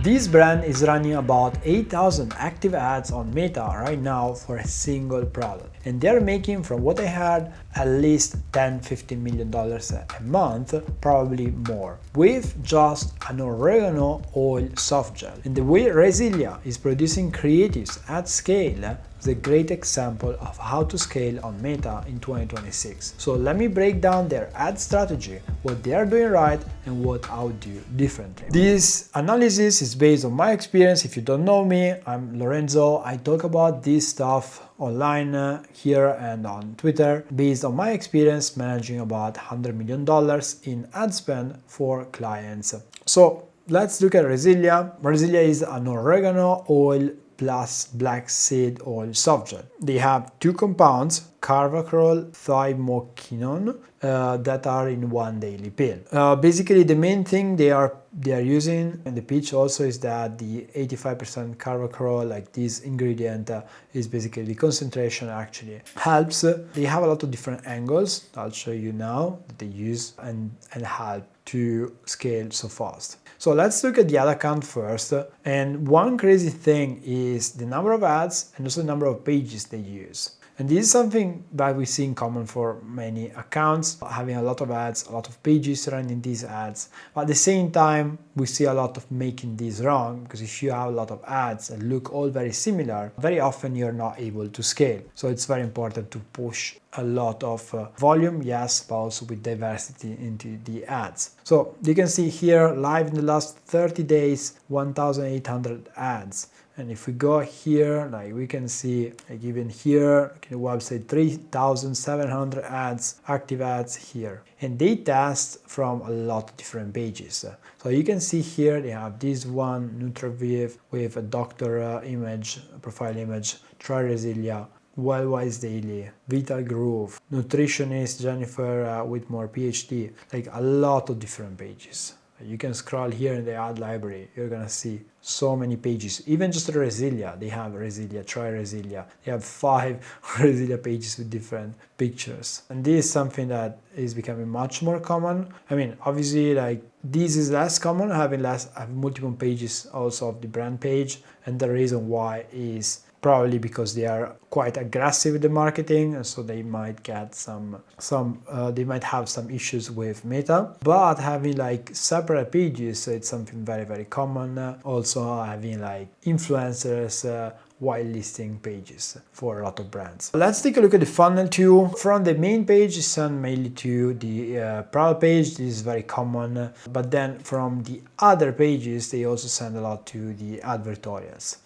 This brand is running about 8,000 active ads on Meta right now for a single product. And they're making, from what I heard, at least $10–15 million a month, probably more, with just an oregano oil soft gel. And the way Resilia is producing creatives at scale is a great example of how to scale on Meta in 2026. So let me break down their ad strategy, what they are doing right and what I would do differently. This analysis is based on my experience. If you don't know me, I'm Lorenzo. I talk about this stuff online here and on Twitter based on my experience managing about $100 million in ad spend for clients. So let's look at Resilia. Resilia is an oregano oil plus black seed oil soft gel. They have two compounds, carvacrol, thymoquinone, that are in one daily pill. Basically, the main thing they are using in the pitch also is that the 85% carvacrol, like this ingredient, is basically the concentration actually helps. They have a lot of different angles I'll show you now that they use and help to scale so fast. So let's look at the ad account first. And one crazy thing is the number of ads and also the number of pages they use. And this is something that we see in common for many accounts, having a lot of ads, a lot of pages running these ads. But at the same time, we see a lot of making this wrong, because if you have a lot of ads that look all very similar, very often you're not able to scale. So it's very important to push a lot of volume, yes, but also with diversity into the ads. So you can see here live in the last 30 days, 1,800 ads. And if we go here, like we can see, like even here, like in the website, 3,700 ads, active ads here. And they test from a lot of different pages. So you can see here, they have this one, NutraViv, with a doctor image, profile image, Try Resilia, Wellwise Daily, Vital Groove, Nutritionist Jennifer Whitmore, PhD, like a lot of different pages. You can scroll here in the ad library, you're gonna see so many pages. Even just Resilia, they have Resilia, Try Resilia. They have 5 Resilia pages with different pictures. And this is something that is becoming much more common. I mean, obviously, like this is less common, having multiple pages also of the brand page. And the reason why is probably because they are quite aggressive with the marketing, and so they might get they might have some issues with Meta. But having like separate pages, it's something very, very common. Also having like influencers whitelisting pages for a lot of brands. Let's take a look at the funnel too. From the main page, you send mainly to the product page. This is very common. But then from the other pages, they also send a lot to the advertorials.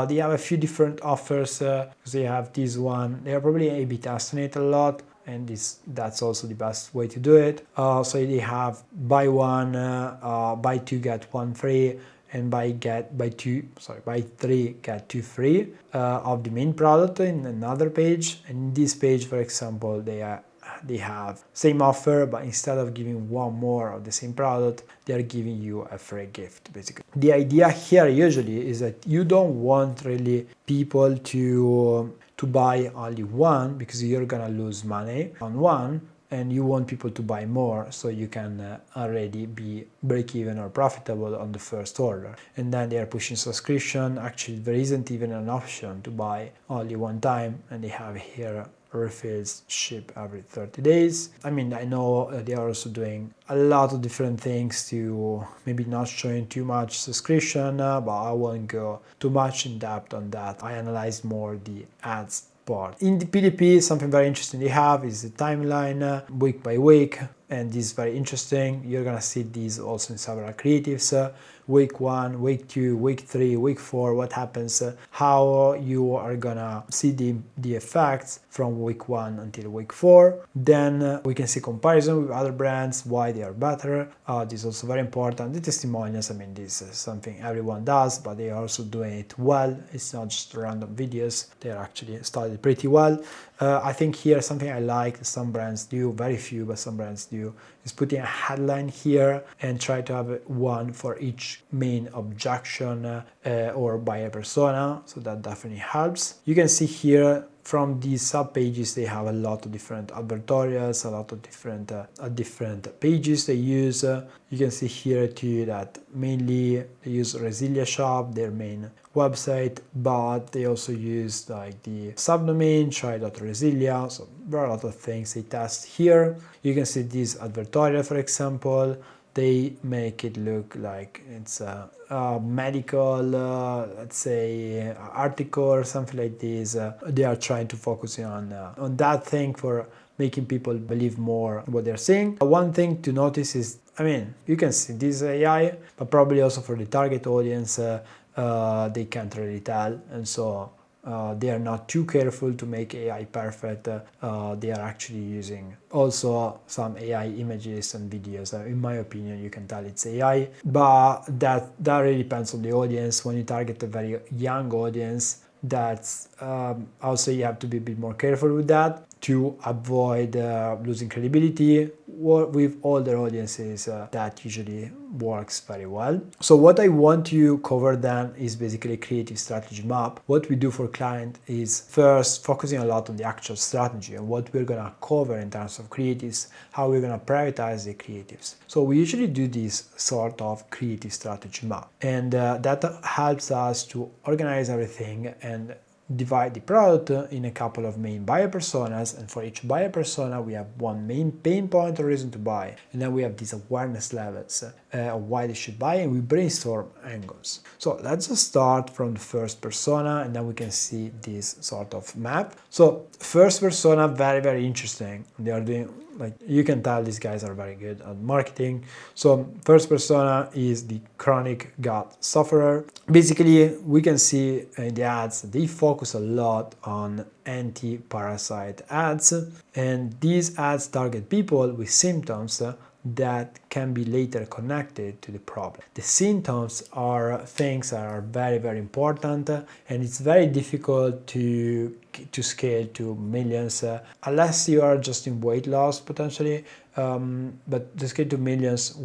They have a few different offers, because they have this one. They are probably A/B testing it a lot, and that's also the best way to do it. So they have buy one, buy two get one free, and buy three get two free of the main product in another page. And in this page, for example, they have same offer, but instead of giving one more of the same product, they are giving you a free gift, basically. The idea here usually is that you don't want really people to buy only one, because you're gonna lose money on one, and you want people to buy more so you can already be break even or profitable on the first order. And then they are pushing subscription. Actually, there isn't even an option to buy only one time, and they have here refills ship every 30 days. I mean, I know they are also doing a lot of different things to maybe not showing too much subscription, but I won't go too much in depth on that. I analyzed more the ads part. In the PDP, something very interesting they have is the timeline week by week, and this is very interesting. You're gonna see these also in several creatives. Week 1, week 2, week 3, week 4, what happens, how you are gonna see the effects from week 1 until week 4. Then we can see comparison with other brands, why they are better. This is also very important. The testimonials, I mean, this is something everyone does, but they are also doing it well. It's not just random videos. They are actually started pretty well. I think here something I like, some brands do, very few, but some brands do, is putting a headline here and try to have one for each main objection or buyer persona. So that definitely helps. You can see here from these sub pages they have a lot of different advertorials, a lot of different pages they use. You can see here too that mainly they use Resilia shop, their main website, but they also use like the subdomain try.resilia. So there are a lot of things they test here. You can see this advertorial, for example. They make it look like it's a medical, let's say, article or something like this. They are trying to focus on that thing for making people believe more what they're saying. One thing to notice is, I mean, you can see this AI, but probably also for the target audience, they can't really tell, and so they are not too careful to make AI perfect. They are actually using also some AI images and videos. In my opinion, you can tell it's AI, but that really depends on the audience. When you target a very young audience, that's also you have to be a bit more careful with that to avoid losing credibility. With older audiences, that usually works very well. So what I want to cover then is basically a creative strategy map. What we do for client is first focusing a lot on the actual strategy and what we're gonna cover in terms of creatives, how we're gonna prioritize the creatives. So we usually do this sort of creative strategy map, and that helps us to organize everything and divide the product in a couple of main buyer personas, and for each buyer persona we have one main pain point or reason to buy, and then we have these awareness levels of why they should buy, and we brainstorm angles. So let's just start from the first persona, and then we can see this sort of map. So first persona, very interesting. They are doing, like, you can tell these guys are very good at marketing. So first persona is the chronic gut sufferer. Basically, we can see in the ads they focus a lot on anti-parasite ads, and these ads target people with symptoms that can be later connected to the problem. The symptoms are things that are very important, and it's very difficult to scale to millions unless you are just in weight loss potentially, but to scale to millions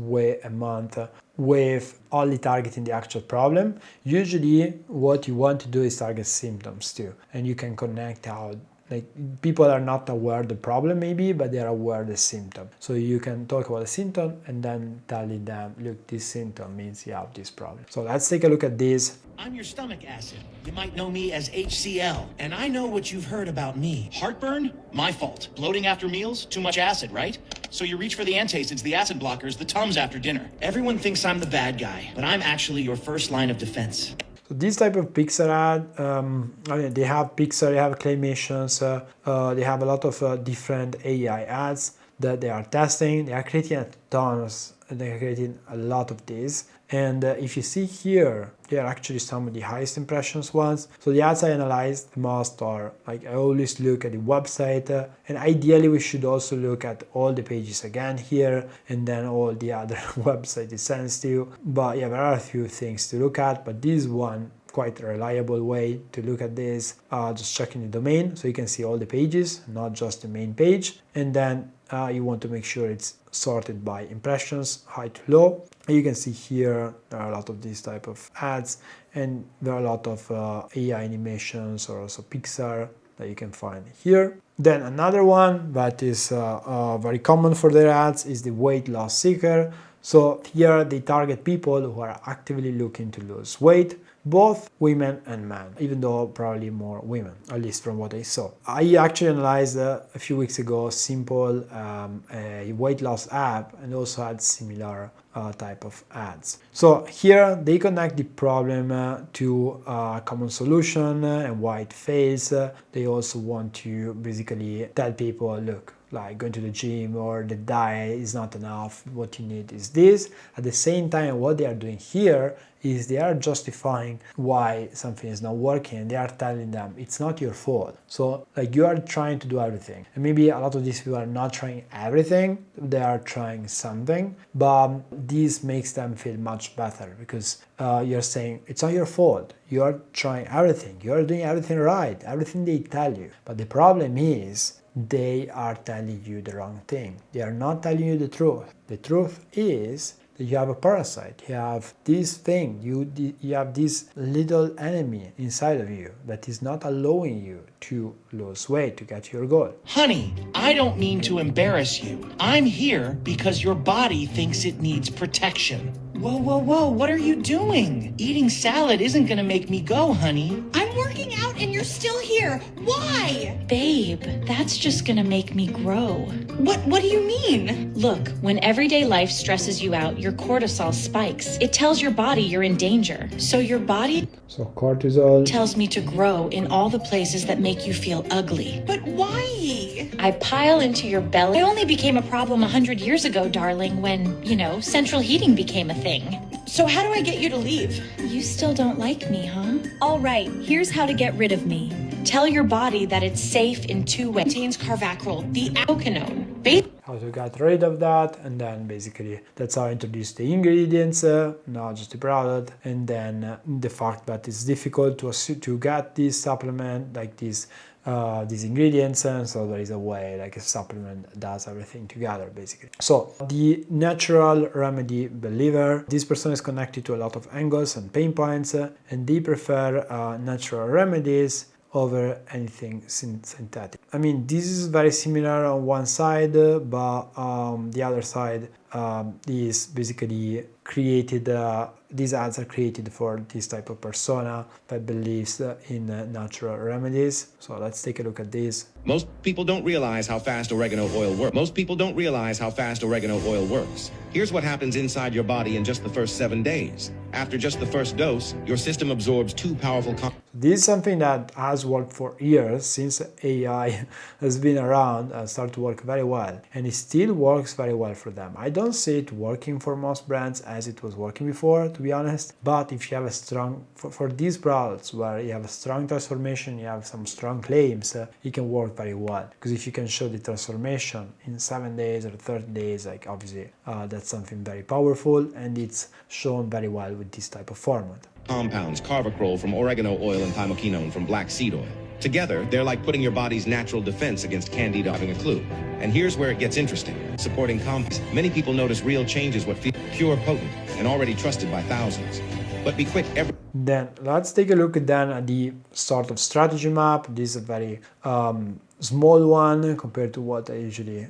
a month with only targeting the actual problem. Usually what you want to do is target symptoms too, and you can connect how, like, people are not aware of the problem maybe, but they are aware of the symptom. So you can talk about the symptom and then telling them, look, this symptom means you have this problem. So let's take a look at this. I'm your stomach acid. You might know me as HCl. And I know what you've heard about me. Heartburn? My fault. Bloating after meals? Too much acid, right? So you reach for the antacids, the acid blockers, the Tums after dinner. Everyone thinks I'm the bad guy, but I'm actually your first line of defense. So this type of Pixar ad, I mean, they have Pixar, they have Claymations, they have a lot of different AI ads that they are testing. They are creating tons, they are creating a lot of these. And if you see here, they are actually some of the highest impressions ones. So the ads I analyzed the most are, like, I always look at the website, and ideally we should also look at all the pages again here, and then all the other website it sends to. But yeah, there are a few things to look at, but this one, quite a reliable way to look at this, just checking the domain so you can see all the pages, not just the main page. And then you want to make sure it's sorted by impressions, high to low. And you can see here there are a lot of these type of ads, and there are a lot of AI animations or also Pixar that you can find here. Then another one that is very common for their ads is the weight loss seeker. So here they target people who are actively looking to lose weight, both women and men, even though probably more women, at least from what I saw. I actually analyzed a few weeks ago Simple, a weight loss app, and also had similar type of ads. So here they connect the problem to a common solution and why it fails. They also want to basically tell people, look, like going to the gym or the diet is not enough, what you need is this. At the same time, what they are doing here is they are justifying why something is not working. They are telling them it's not your fault. So like, you are trying to do everything, and maybe a lot of these people are not trying everything, they are trying something, but this makes them feel much better because you're saying it's not your fault, you are trying everything, you are doing everything right, everything they tell you. But the problem is they are telling you the wrong thing. They are not telling you the truth. The truth is that you have a parasite, you have this thing, you have this little enemy inside of you that is not allowing you to lose weight to get your goal. Honey, I don't mean to embarrass you. I'm here because your body thinks it needs protection. Whoa, whoa, whoa, what are you doing? Eating salad isn't gonna make me go, honey. I'm working out and you're still here. Why? Babe, that's just gonna make me grow. What do you mean? Look, when everyday life stresses you out, your cortisol spikes. It tells your body you're in danger. So your body So cortisol tells me to grow in all the places that make you feel ugly. But why? I pile into your belly. I only became a problem 100 years ago, darling, when, central heating became a thing. So how do I get you to leave? You still don't like me, huh? All right, here's how to get rid of me. Tell your body that it's safe in 2 ways. Contains carvacrol, the Ocanone. how to get rid of that, and then basically that's how I introduce the ingredients, not just the product, and then the fact that it's difficult to get this supplement like these ingredients, and so there is a way, like a supplement that does everything together basically. So the natural remedy believer, this person is connected to a lot of angles and pain points, and they prefer natural remedies over anything synthetic. I mean, this is very similar on one side, but the other side is basically created, these ads are created for this type of persona that believes in natural remedies. So let's take a look at this. Most people don't realize how fast oregano oil works. Here's what happens inside your body in just the first 7 days. After just the first dose, your system absorbs 2 powerful This is something that has worked for years since AI has been around and started to work very well, and it still works very well for them. I don't see it working for most brands as it was working before, to be honest, but if you have a strong, for these products where you have a strong transformation, you have some strong claims, it can work very well, because if you can show the transformation in 7 days or 30 days, like obviously that's something very powerful, and it's shown very well with this type of format. compounds, carvacrol from oregano oil and thymoquinone from black seed oil. Together, they're like putting your body's natural defense against candida. Having a clue. And here's where it gets interesting. Supporting compounds. Many people notice real changes what feel pure, potent, and already trusted by thousands. But be quick. Then let's take a look then at the sort of strategy map. This is a very small one compared to what I usually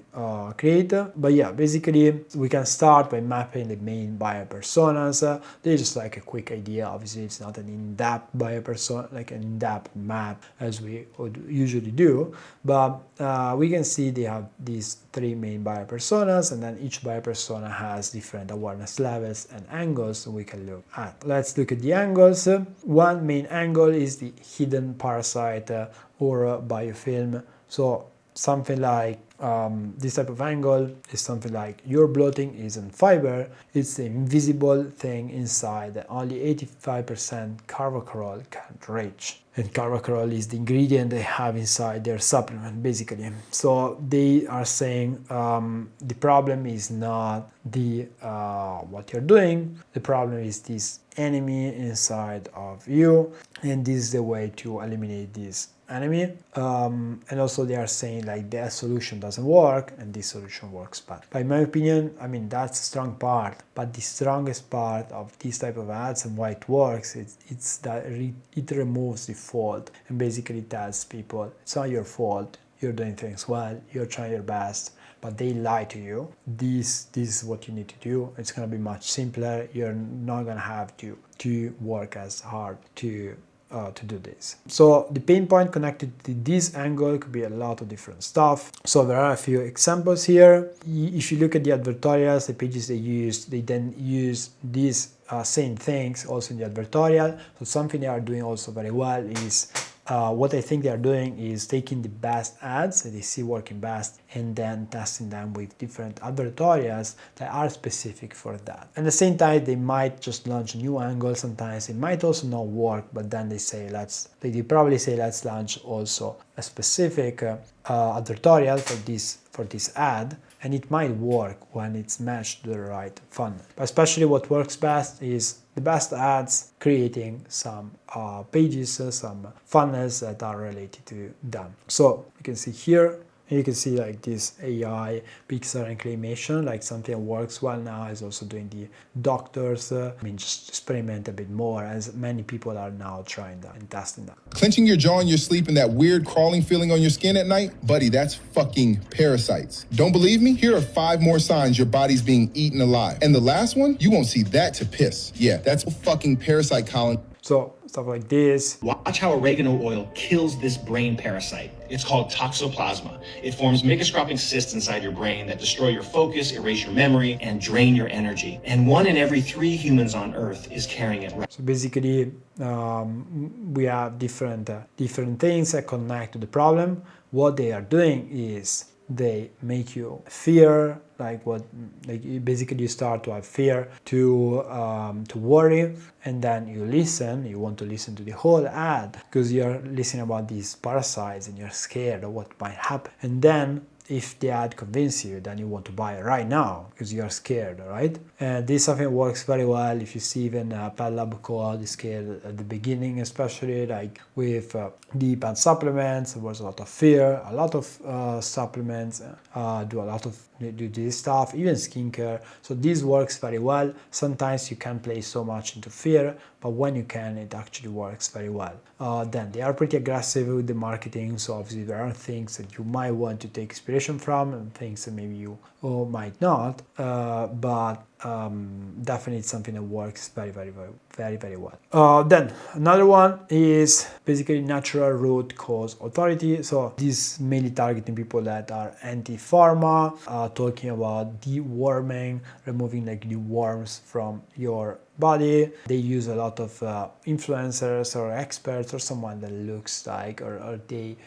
create. But yeah, basically we can start by mapping the main buyer personas. They're just like a quick idea. Obviously it's not an in-depth buyer persona, like an in-depth map as we would usually do, but we can see they have these 3 main buyer personas, and then each buyer persona has different awareness levels and angles we can look at. Let's look at the angles. One main angle is the hidden parasite or biofilm. So something like this type of angle is something like your bloating isn't fiber, it's the invisible thing inside that only 85% carvacrol can't reach. And carvacrol is the ingredient they have inside their supplement basically. So they are saying the problem is not the what you're doing, the problem is this enemy inside of you, and this is the way to eliminate this enemy. And also they are saying like that solution doesn't work and this solution works bad. But in my opinion, I mean, that's a strong part, but the strongest part of this type of ads and why it works, it's that it removes the fault and basically tells people it's not your fault, you're doing things well, you're trying your best, but they lie to you. This is what you need to do. It's going to be much simpler. You're not going to have to work as hard to do this. So the pain point connected to this angle could be a lot of different stuff. So there are a few examples here. If you look at the advertorials, the pages they then use these same things also in the advertorial. So something they are doing also very well is what I think they are doing is taking the best ads that they see working best and then testing them with different advertorials that are specific for that. At the same time, they might just launch a new angle. Sometimes it might also not work, but then they say they probably say let's launch also a specific advertorial for this ad, and it might work when it's matched to the right funnel. But especially what works best is the best ads creating some pages, some funnels that are related to them. So you can see here And you can see like this AI pixel reclamation, like something that works well now is also doing the doctors. Just experiment a bit more, as many people are now trying that and testing that. Clenching your jaw in your sleep and that weird crawling feeling on your skin at night? Buddy, that's fucking parasites. Don't believe me? Here are 5 more signs your body's being eaten alive. And the last one, you won't see that to piss. Yeah, that's a fucking parasite colony. So stuff like this. Watch how oregano oil kills this brain parasite. It's called toxoplasma. It forms microscopic cysts inside your brain that destroy your focus, erase your memory, and drain your energy. And 1 in every 3 humans on Earth is carrying it. So basically, we have different things that connect to the problem. What they are doing is they make you fear, basically you start to have fear, to worry, and then you want to listen to the whole ad because you're listening about these parasites and you're scared of what might happen. And then if the ad convinces you, then you want to buy it right now because you are scared, right? And this is something that works very well. If you see even Pet Lab code is scared at the beginning, especially like with the pet supplements, there was a lot of fear. A lot of supplements do this stuff, even skincare. So this works very well. Sometimes you can't play so much into fear, but when you can, it actually works very well. Then they are pretty aggressive with the marketing, so obviously there are things that you might want to take inspiration from and things that maybe you might not, but definitely it's something that works very well. Then another one is basically natural root cause authority. So this is mainly targeting people that are anti-pharma, talking about deworming, removing like the worms from your body. They use a lot of influencers or experts or someone that looks like or they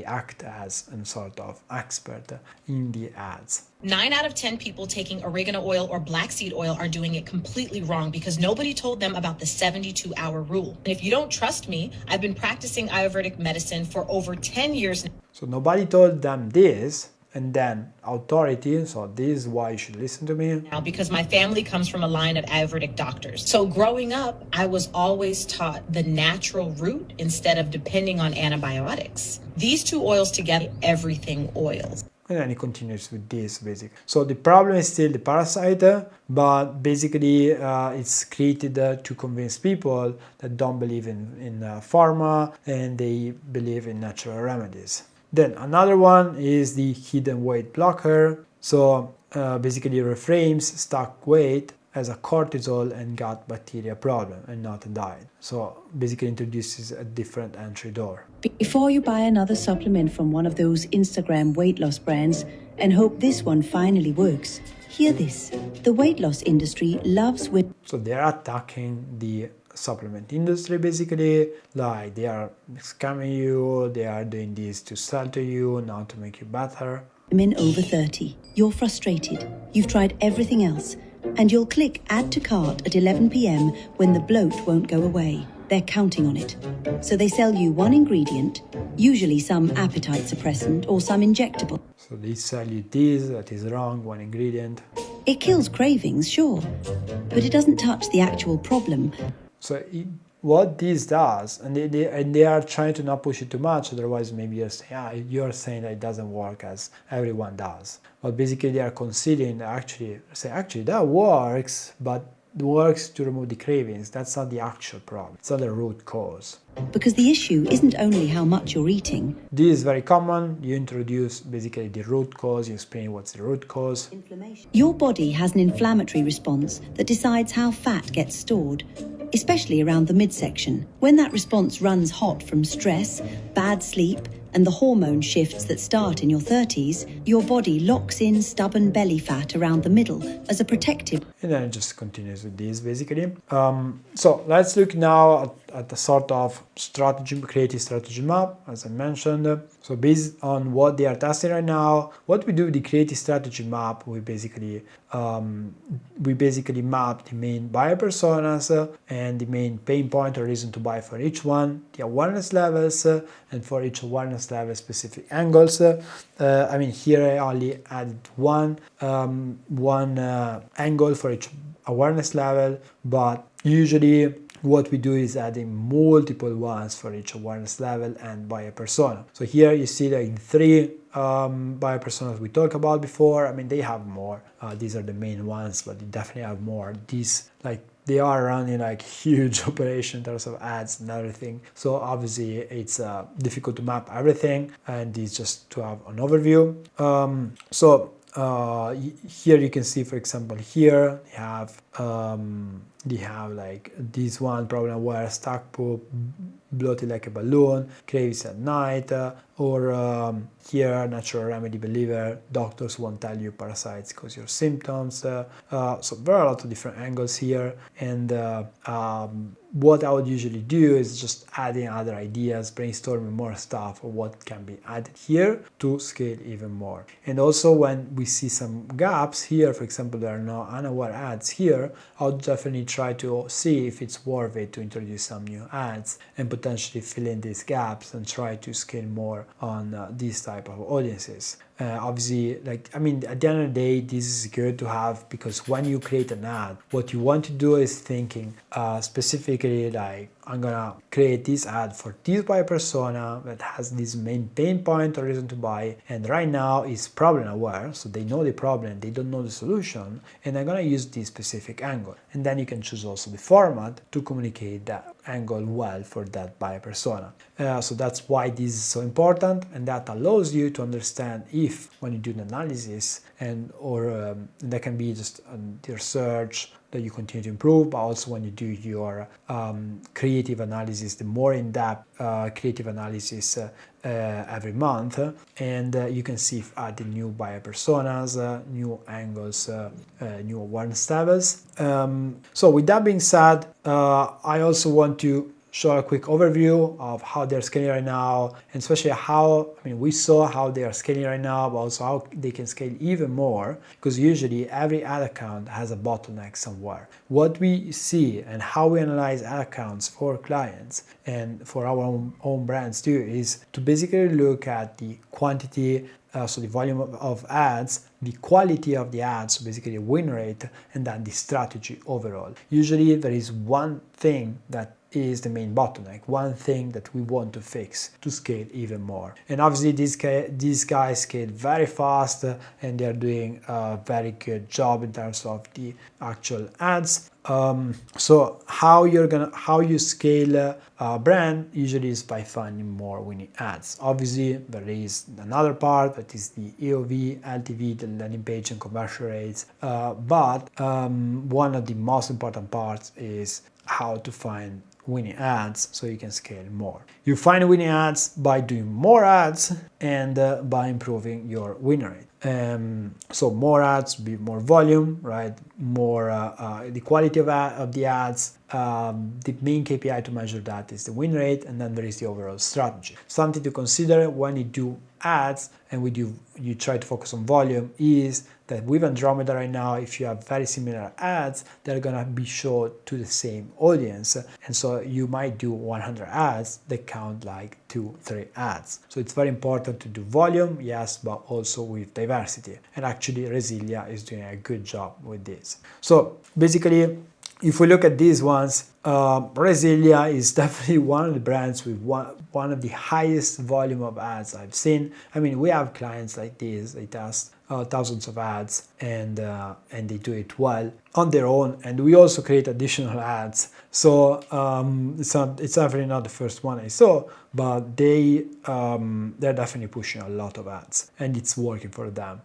act as some sort of expert in the ads. 9 out of 10 people taking oregano oil or black seed oil are doing it completely wrong because nobody told them about the 72-hour rule. And if you don't trust me, I've been practicing Ayurvedic medicine for over 10 years now. So nobody told them this, and then authority, so this is why you should listen to me. Now, because my family comes from a line of Ayurvedic doctors. So growing up, I was always taught the natural route instead of depending on antibiotics. These 2 oils together, everything oils. And then it continues with this basically. So the problem is still the parasite, but basically it's created to convince people that don't believe in pharma and they believe in natural remedies. Then another one is the hidden weight blocker. So basically reframes stuck weight as a cortisol and gut bacteria problem and not a diet. So basically introduces a different entry door. Before you buy another supplement from one of those Instagram weight loss brands and hope this one finally works, hear this. The weight loss industry loves women. So they're attacking the supplement industry basically, like they are scamming you, they are doing this to sell to you, not to make you better. Women over 30. You're frustrated. You've tried everything else. And you'll click add to cart at 11 p.m. when the bloat won't go away. They're counting on it. So they sell you one ingredient, usually some appetite suppressant or some injectable. So they sell you this, that is wrong, one ingredient. It kills cravings, sure, but it doesn't touch the actual problem. So what this does, and they are trying to not push it too much, otherwise maybe you're saying that it doesn't work as everyone does. But basically they are considering actually that works, but it works to remove the cravings. That's not the actual problem. It's not the root cause. Because the issue isn't only how much you're eating. This is very common. You introduce basically the root cause, you explain what's the root cause. Your body has an inflammatory response that decides how fat gets stored, especially around the midsection. When that response runs hot from stress, bad sleep, and the hormone shifts that start in your 30s, your body locks in stubborn belly fat around the middle as a protective. And then it just continues with this basically. So let's look now at the sort of creative strategy map, as I mentioned. So based on what they are testing right now, what we do with the creative strategy map, we basically map the main buyer personas and the main pain point or reason to buy for each one, the awareness levels, and for each awareness level specific angles. Here I only added one angle for each awareness level, but usually what we do is adding multiple ones for each awareness level and buyer persona. So here you see the 3 buyer personas we talked about before. I mean, they have more. These are the main ones, but they definitely have more. These, like, they are running like huge operation in terms of ads and everything. So obviously it's difficult to map everything, and it's just to have an overview. Here you can see, for example, here they have like this one, problem aware, stuck poop, bloated like a balloon, craves at night, or here, natural remedy believer, doctors won't tell you parasites cause your symptoms. So there are a lot of different angles here, and what I would usually do is just adding other ideas, brainstorming more stuff of what can be added here to scale even more. And also when we see some gaps here, for example, there are no unaware ads here, I'll definitely try to see if it's worth it to introduce some new ads and potentially fill in these gaps and try to scale more on these type of audiences. Obviously, like, I mean, at the end of the day, this is good to have, because when you create an ad, what you want to do is thinking specifically like, I'm gonna create this ad for this buyer persona that has this main pain point or reason to buy, and right now is problem aware, so they know the problem, they don't know the solution, and I'm gonna use this specific angle. And then you can choose also the format to communicate that angle well for that buyer persona. So that's why this is so important, and that allows you to understand if when you do the analysis or that can be just your search that you continue to improve, but also when you do your creative analysis, the more in-depth creative analysis every month, and you can see if adding new buyer personas, new angles, new awareness levels. So with that being said, I also want to show a quick overview of how they're scaling right now, and especially how, I mean, we saw how they are scaling right now, but also how they can scale even more, because usually every ad account has a bottleneck somewhere. What we see and how we analyze ad accounts for clients and for our own brands too is to basically look at the quantity, so the volume of ads, the quality of the ads, so basically the win rate, and then the strategy overall. Usually there is one thing that is the main bottleneck, one thing that we want to fix to scale even more. And obviously these guys scale very fast, and they're doing a very good job in terms of the actual ads. So how you scale a brand usually is by finding more winning ads. Obviously there is another part that is the EOV, LTV, the landing page and conversion rates, but one of the most important parts is how to find winning ads so you can scale more. You find winning ads by doing more ads and by improving your win rate. So more ads, be more volume, right? More the quality of the ads. The main KPI to measure that is the win rate, and then there is the overall strategy. Something to consider when you do ads and you try to focus on volume is that with Andromeda right now, if you have very similar ads, they're gonna be shown to the same audience, and so you might do 100 ads that count like 2-3 ads. So it's very important to do volume, yes, but also with diversity, and actually Resilia is doing a good job with this. So basically, if we look at these ones, Resilia is definitely one of the brands with one of the highest volume of ads I've seen. I mean, we have clients like this, they test thousands of ads, and they do it well on their own, and we also create additional ads. So it's definitely not the first one I saw, but they're definitely pushing a lot of ads, and it's working for them.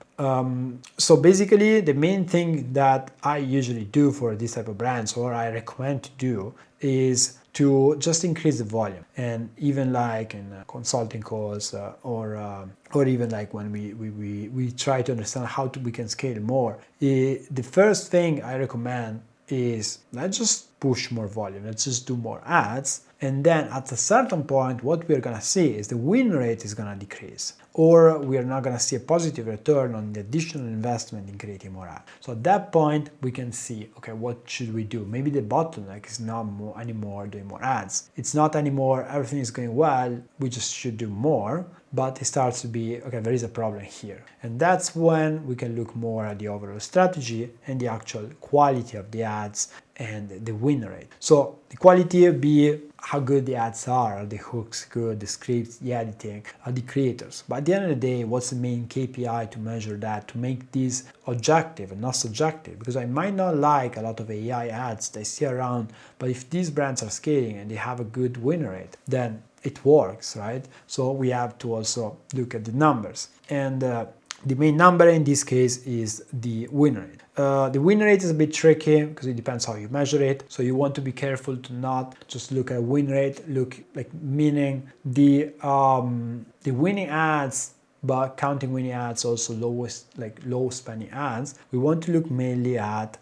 So basically, the main thing that I usually do for this type of brands, or I recommend to do, is to just increase the volume. And even like in consulting calls or even like when we try to understand how we can scale more, the first thing I recommend is let's just push more volume, let's just do more ads, and then at a certain point what we're gonna see is the win rate is gonna decrease, or we are not gonna see a positive return on the additional investment in creating more ads. So at that point we can see, okay, what should we do? Maybe the bottleneck is not anymore doing more ads. It's not anymore everything is going well, we just should do more, but it starts to be, okay, there is a problem here. And that's when we can look more at the overall strategy and the actual quality of the ads and the win rate. So the quality would be how good the ads are the hooks good, the scripts, the editing, the creators. But at the end of the day, what's the main KPI to measure that, to make this objective and not subjective? Because I might not like a lot of AI ads that I see around, but if these brands are scaling and they have a good win rate, then it works, right? So we have to also look at the numbers. And the main number in this case is the win rate. The win rate is a bit tricky because it depends how you measure it. So you want to be careful to not just look at win rate, look like meaning the winning ads, but counting winning ads also low spending ads. We want to look mainly at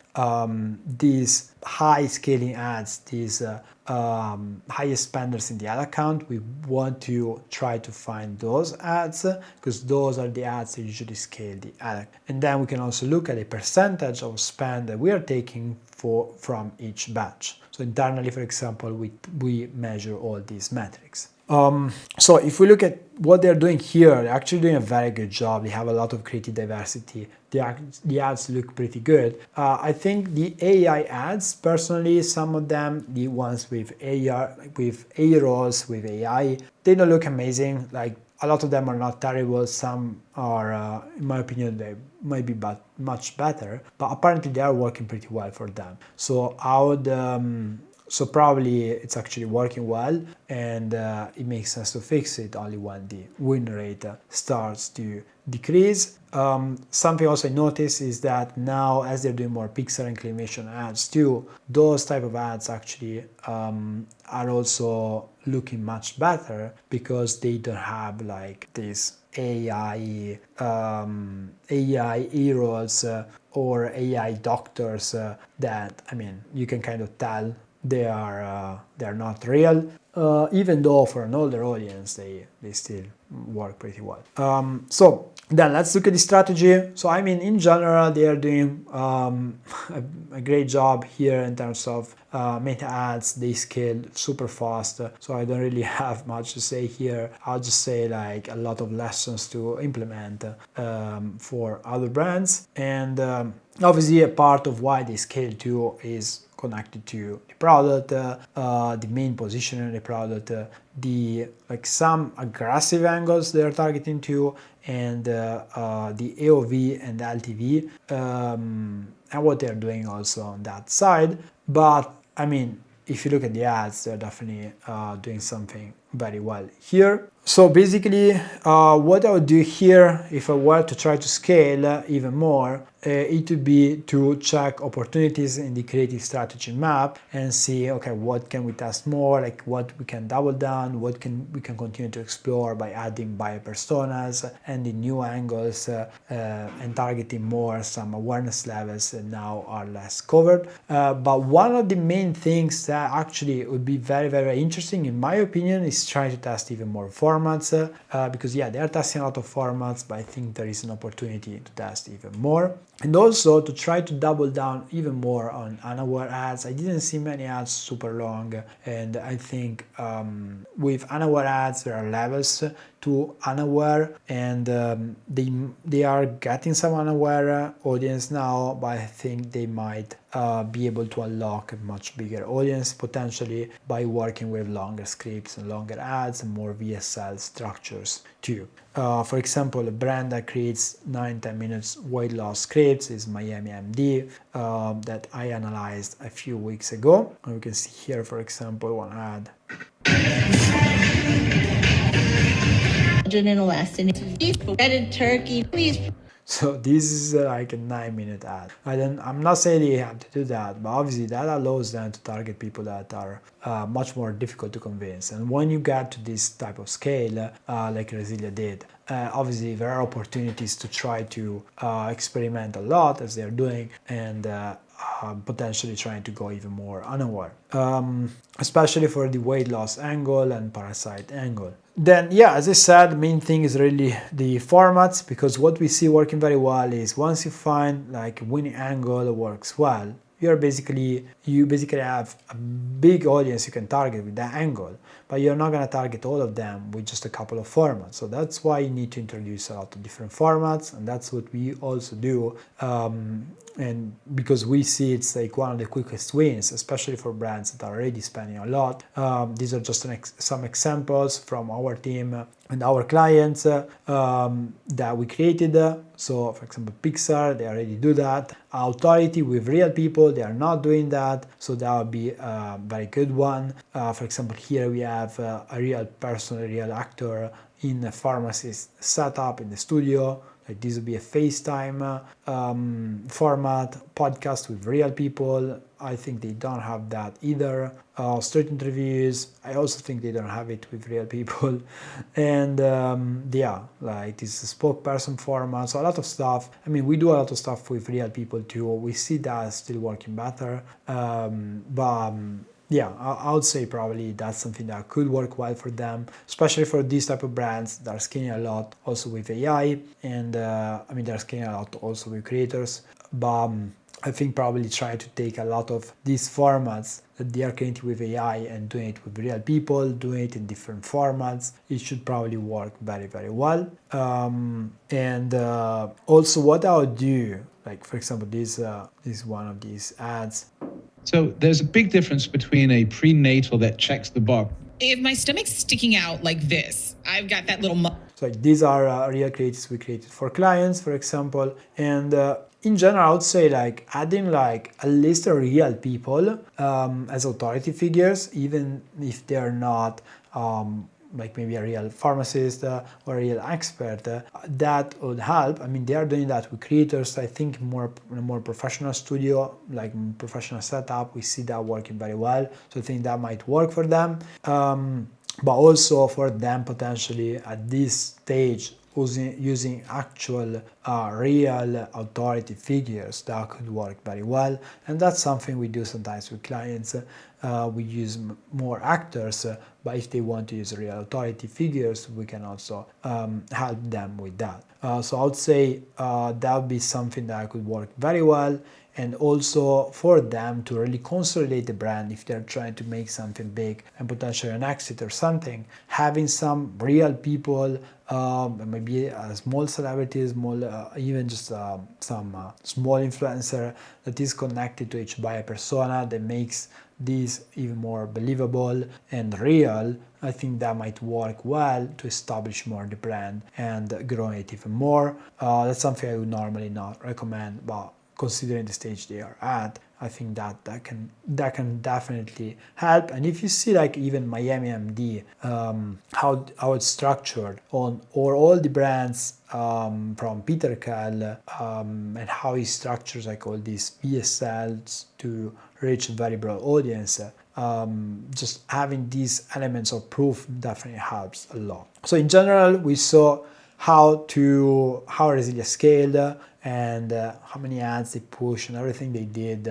these high scaling ads, these highest spenders in the ad account. We want to try to find those ads because those are the ads that usually scale the ad. And then we can also look at the percentage of spend that we are taking from each batch. So internally, for example, we measure all these metrics. So if we look at what they're doing here, they're actually doing a very good job. They have a lot of creative diversity. The ads look pretty good. I think the AI ads, personally, some of them, the ones with AR, with ROAS, with AI, they don't look amazing. Like a lot of them are not terrible. Some are, in my opinion, they might be much better. But apparently, they are working pretty well for them. So I would. So probably it's actually working well, and it makes sense to fix it only when the win rate starts to decrease. Something also I noticed is that now, as they're doing more pixel and claymation ads too, those type of ads actually are also looking much better because they don't have like this AI heroes or AI doctors that, I mean, you can kind of tell they're not real, even though for an older audience they still work pretty well. So then let's look at the strategy. So I mean, in general, they are doing a great job here in terms of meta ads. They scale super fast, so I don't really have much to say here. I'll just say like a lot of lessons to implement for other brands. And obviously a part of why they scale too is connected to the product, the main positioning of the product, the like some aggressive angles they're targeting to, and the AOV and the LTV, and what they're doing also on that side. But I mean, if you look at the ads, they're definitely doing something very well here. So basically, what I would do here, if I were to try to scale even more, it would be to check opportunities in the creative strategy map and see, okay, what can we test more, like what we can double down, what we can continue to explore by adding buyer personas and the new angles and targeting more some awareness levels that now are less covered. But one of the main things that actually would be very, very interesting, in my opinion, is trying to test even more formats, because yeah, they are testing a lot of formats, but I think there is an opportunity to test even more. And also to try to double down even more on unaware ads. I didn't see many ads super long, and I think with unaware ads there are levels to unaware, and they are getting some unaware audience now, but I think they might be able to unlock a much bigger audience potentially by working with longer scripts and longer ads and more VSL structures too. For example, a brand that creates 9-10 minutes weight loss scripts is Miami MD that I analyzed a few weeks ago. And we can see here, for example, one ad. In Western beef, breaded turkey, please. So this is like a 9-minute ad. I'm not saying they have to do that, but obviously that allows them to target people that are much more difficult to convince. And when you get to this type of scale, like Resilia did, obviously there are opportunities to try to experiment a lot as they're doing, and potentially trying to go even more unaware, especially for the weight loss angle and parasite angle. Then yeah, as I said, the main thing is really the formats, because what we see working very well is once you find like a winning angle that works well, you basically have a big audience you can target with that angle, but you're not going to target all of them with just a couple of formats. So that's why you need to introduce a lot of different formats, and that's what we also do. And because we see it's like one of the quickest wins, especially for brands that are already spending a lot. These are just some examples from our team and our clients that we created. So for example, Pixar, they already do that. Authority with real people, they are not doing that. So that would be a very good one. For example, here we have a real person, a real actor in a pharmacist setup in the studio. Like this would be a FaceTime format, podcast with real people. I think they don't have that either. Street interviews, I also think they don't have it with real people. And yeah, like this spokesperson format, so a lot of stuff. I mean, we do a lot of stuff with real people too. We see that still working better. Yeah, I would say probably that's something that could work well for them, especially for these type of brands that are scaling a lot also with AI, and I mean they're scaling a lot also with creators. But I think probably try to take a lot of these formats that they are creating with AI and doing it with real people, doing it in different formats. It should probably work very, very well. And also what I would do, like for example, this is one of these ads. So there's a big difference between a prenatal that checks the box. If my stomach's sticking out like this, I've got that little So these are real creatives we created for clients, for example. And in general, I would say like adding like at least real people as authority figures, even if they're not like maybe a real pharmacist or a real expert, that would help. I mean, they are doing that with creators. I think in a more professional studio, like professional setup, we see that working very well. So I think that might work for them. But also for them potentially at this stage, using actual real authority figures, that could work very well. And that's something we do sometimes with clients. We use more actors, but if they want to use real authority figures, we can also help them with that. So I would say that would be something that could work very well. And also for them to really consolidate the brand, if they're trying to make something big and potentially an exit or something, having some real people, maybe a small celebrity, even just some small influencer that is connected to each buyer persona, that makes this even more believable and real. I think that might work well to establish more the brand and grow it even more. That's something I would normally not recommend, but considering the stage they are at, I think that can definitely help. And if you see like even Miami MD, how it's structured or all the brands from Peter Kell, and how he structures like all these PSLs to reach a very broad audience, just having these elements of proof definitely helps a lot. So in general, we saw how Resilia scaled and how many ads they push and everything they did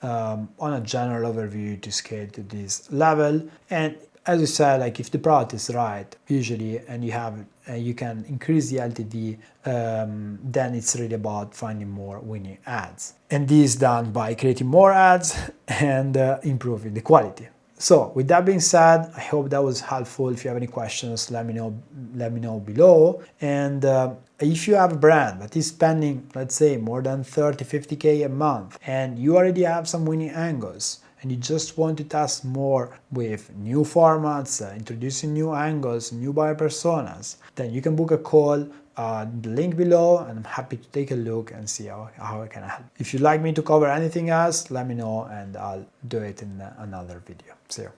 on a general overview to scale to this level. And as we said, like if the product is right, usually, and you can increase the LTV, then it's really about finding more winning ads. And this is done by creating more ads and improving the quality. So with that being said, I hope that was helpful. If you have any questions, let me know below. And if you have a brand that is spending, let's say, more than 30-50K a month, and you already have some winning angles, and you just want to test more with new formats, introducing new angles, new buyer personas, then you can book a call. The link below, and I'm happy to take a look and see how I can help. If you'd like me to cover anything else, let me know and I'll do it in another video. See you.